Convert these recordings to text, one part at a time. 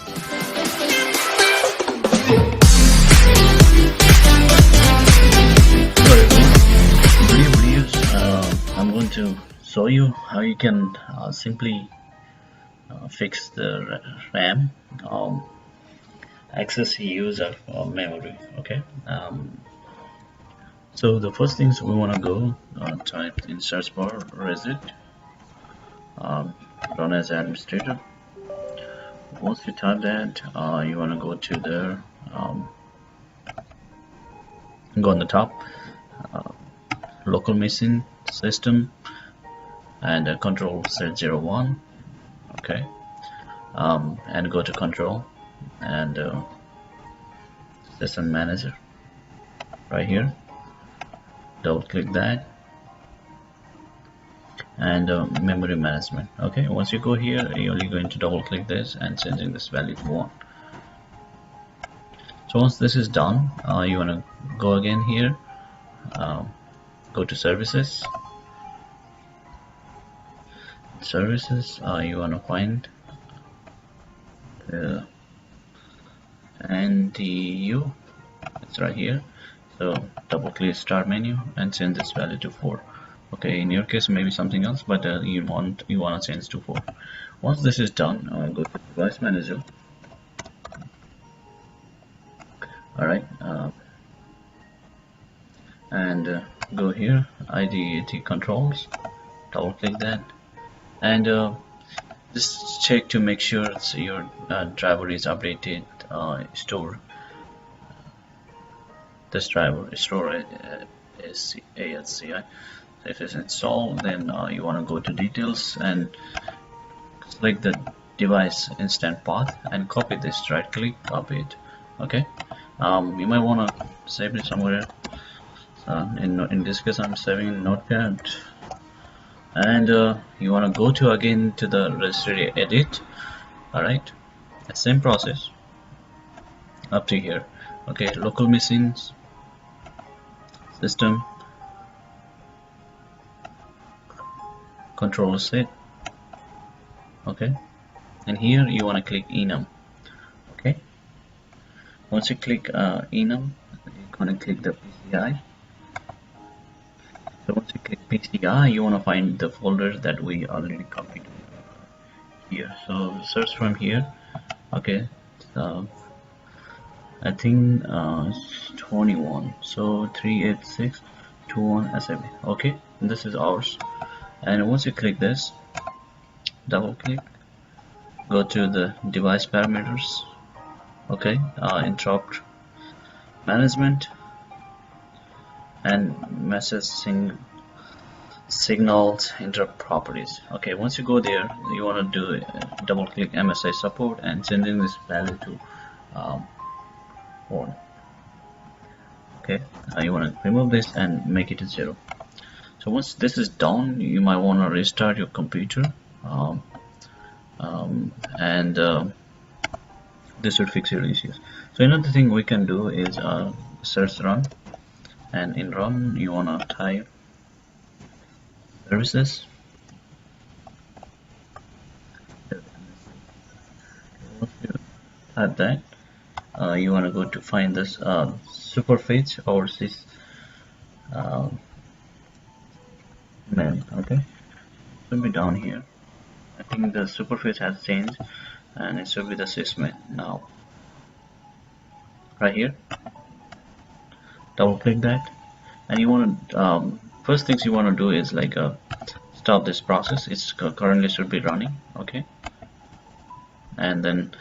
I'm going to show you how you can simply fix the RAM excess use of memory. Okay, so the first things we want to go type in search bar reset, run as administrator. Once you type that, you want to go to the go on the top, uh, local machine system, and control set 01. Okay, and go to control and system manager right here. Double click that, and memory management. Okay, once you go here, you're only going to double click this and changing this value to 1. So once this is done, you want to go again here, go to services, you want to find the NDU, it's right here. So double click start menu and change this value to 4. Okay, in your case maybe something else, but you want to change to 4. Once this is done, go to device manager. Alright, and go here, IDAT controls, double click that, and just check to make sure your driver is updated. Store this driver, store ASCI. If it's installed, then you want to go to details and select the device instant path and copy this. Right click, copy it. Okay, you might want to save it somewhere. In this case, I'm saving in Notepad, and you want to go to again to the registry edit. All right, same process up to here. Okay, local machines system, control set. Okay, and here you want to click enum. Okay, once you click enum, you're going to click the PCI. So once you click PCI, you want to find the folder that we already copied here. So search from here. Okay, so I think it's 21, so 38621 SAB. Okay, this is ours. And once you click this, double click, go to the device parameters. Okay, interrupt management and message signals interrupt properties. Okay, once you go there, you want to do double click MSI support and changing this value to 1. Okay, you want to remove this and make it a 0. So once this is done, you might want to restart your computer, and this should fix your issues. So another thing we can do is search run, and in run you want to type services. Once you type that, you want to go to find this superfetch or this man. Okay, it should be down here. I think the superfetch has changed, and it should be the sysman now. Right here, double click that, and you want to first things you want to do is like stop this process. It's currently should be running. Okay, and then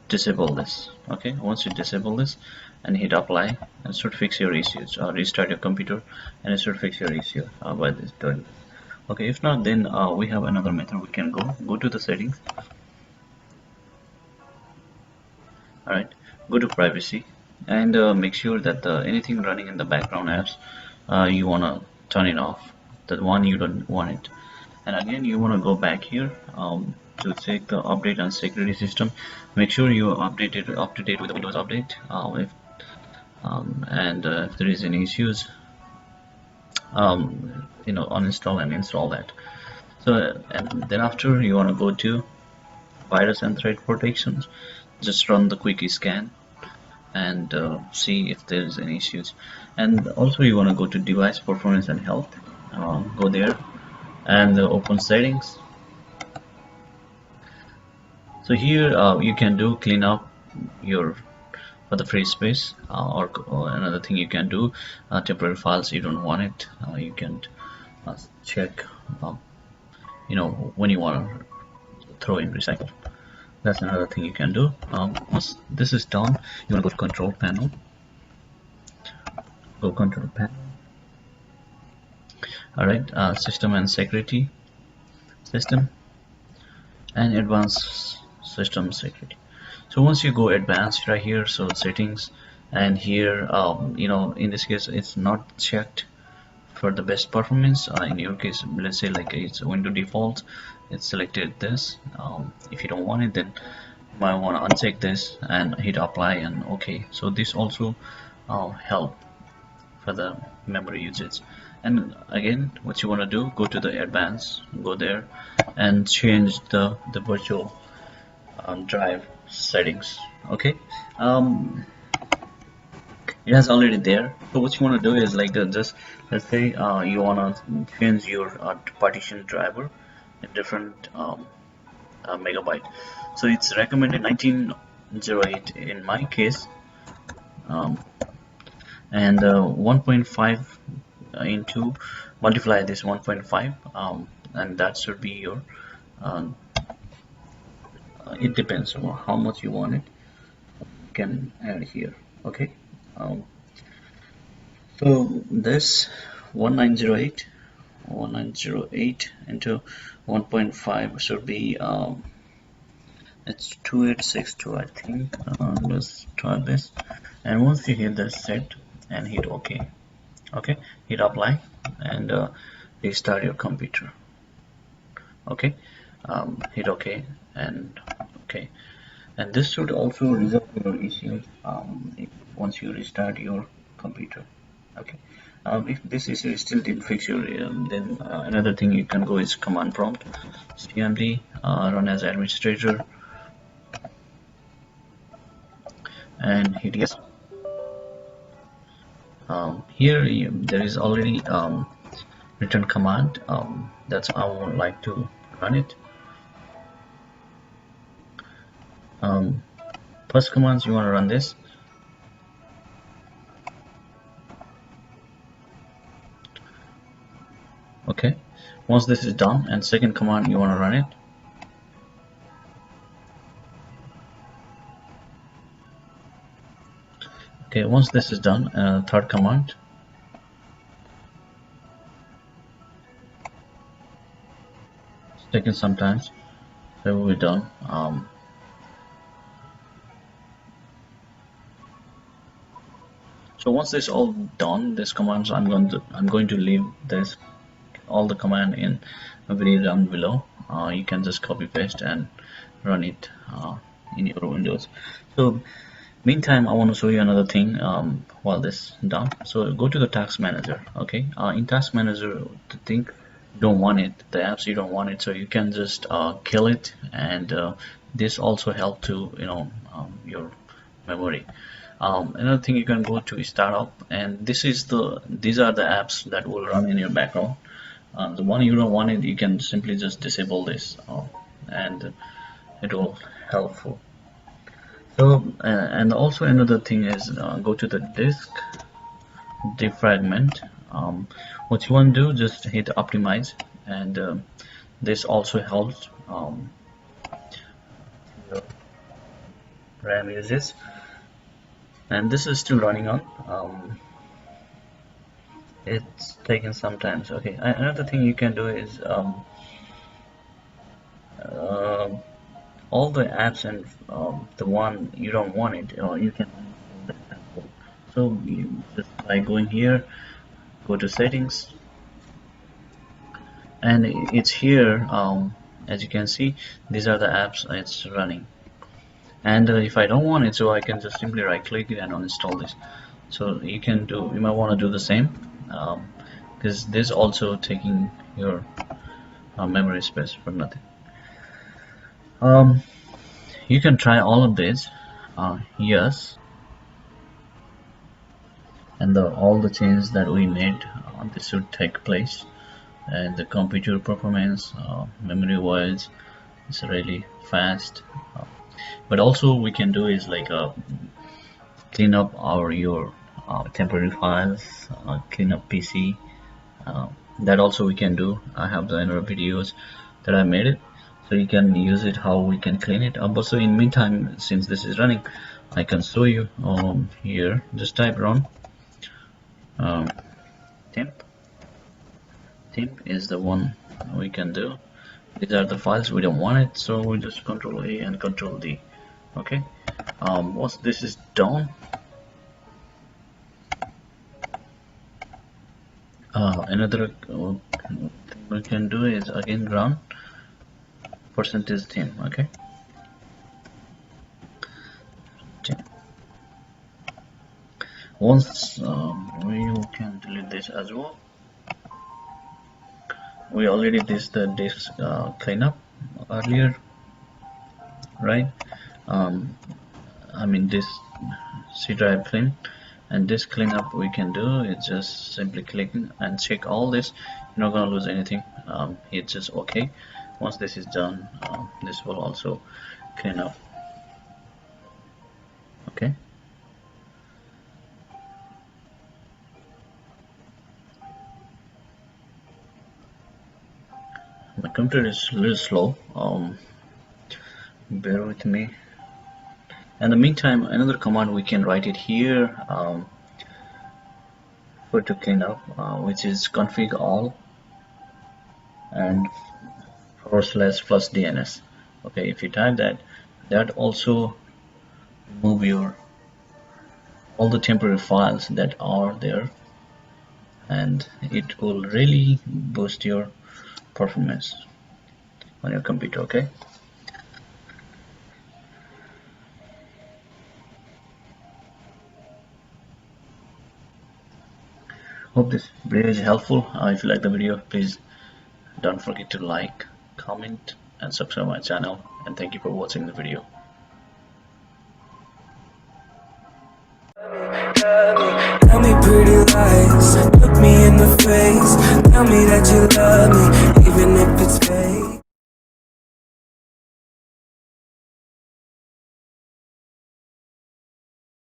disable this. Okay, once you disable this and hit apply, it should fix your issues. Restart your computer and it should fix your issue by this doing this. Okay, if not, then we have another method. We can go to the settings. All right, go to privacy and make sure that anything running in the background apps, you want to turn it off. The one you don't want it. And again, you want to go back here to check the update and security system. Make sure you are up to date with the Windows update. If there is any issues, uninstall and install that. So and then after, you want to go to virus and threat protections, just run the quick scan and see if there is any issues. And also you want to go to device performance and health, go there and open settings. So here you can do clean up your for the free space, or another thing you can do, temporary files you don't want it, you can check when you want to throw in recycle. That's another thing you can do. Once this is done, you want to go to control panel, alright, system and security, system and advanced system security. So once you go advanced right here, so settings, and here in this case it's not checked for the best performance. In your case, let's say like it's window default, it's selected this. If you don't want it, then you might want to uncheck this and hit apply and OK. So this also help for the memory usage. And again, what you want to do, go to the advanced, go there and change the virtual drive settings. Okay, it has already there. So what you want to do is like just let's say you want to change your partition driver in different megabyte. So it's recommended 1908 in my case, and 1.5 into multiply this 1.5, and that should be your it depends on how much you want it, you can add here. Okay, so this 1908 into 1.5 should be it's 2862 I think. Let's try this, and once you hit this set and hit OK, hit apply and restart your computer. Okay, hit OK and OK, and this should also resolve your issues once you restart your computer. Okay, if this issue still didn't fix your then another thing you can go is command prompt, cmd, run as administrator and hit yes. Here there is already return command, that's I would like to run it. First commands you want to run this. Okay, once this is done, and second command you want to run it. Okay, once this is done, third command. It's taking some time, so we'll be done. So once this all done, this commands I'm going to leave this all the command in a video down below. You can just copy paste and run it in your Windows. So meantime, I want to show you another thing while this is done. So go to the task manager. Okay, in task manager, the thing you don't want it, the apps you don't want it, so you can just kill it, and this also help to your memory. Another thing, you can go to startup, and these are the apps that will run in your background. The one you don't want it, you can simply just disable this, and it will helpful. So and also another thing is go to the disk defragment. What you want to do, just hit optimize, and this also helps your RAM uses. And this is still running on. It's taken some time. Okay, another thing you can do is all the apps and the one you don't want it, you can so you just by going here, go to settings, and it's here. As you can see, these are the apps it's running, and if I don't want it, so I can just simply right click it and uninstall this. So you might want to do the same, because this also taking your memory space for nothing. you can try all of this. Yes, and all the changes that we made, this should take place, and the computer performance, memory wise, is really fast. uh, but also we can do is like clean up your temporary files, clean up PC. uh, that also we can do. I have the other videos that I made it, so you can use it how we can clean it. But so in meantime, since this is running, I can show you here. Just type run um, temp. Temp is the one we can do. These are the files we don't want it, so we just Control A and Control D. Okay. Once this is done, another thing we can do is again run %team. Okay. Once we can delete this as well. We already did the disk cleanup earlier, right? I mean this C drive clean, and this cleanup we can do is just simply clicking and check all this. You're not gonna lose anything. It's just okay. Once this is done, this will also clean up. Okay. My computer is a little slow. Bear with me. In the meantime, another command we can write it here for to clean up, which is config all and /plus DNS. Okay, if you type that, that also remove your all the temporary files that are there, and it will really boost your performance on your computer. Okay. Hope this video is helpful. If you like the video, please don't forget to like, comment, and subscribe my channel. And thank you for watching the video. Tell me pretty lies, look me in the face, tell me that you love me.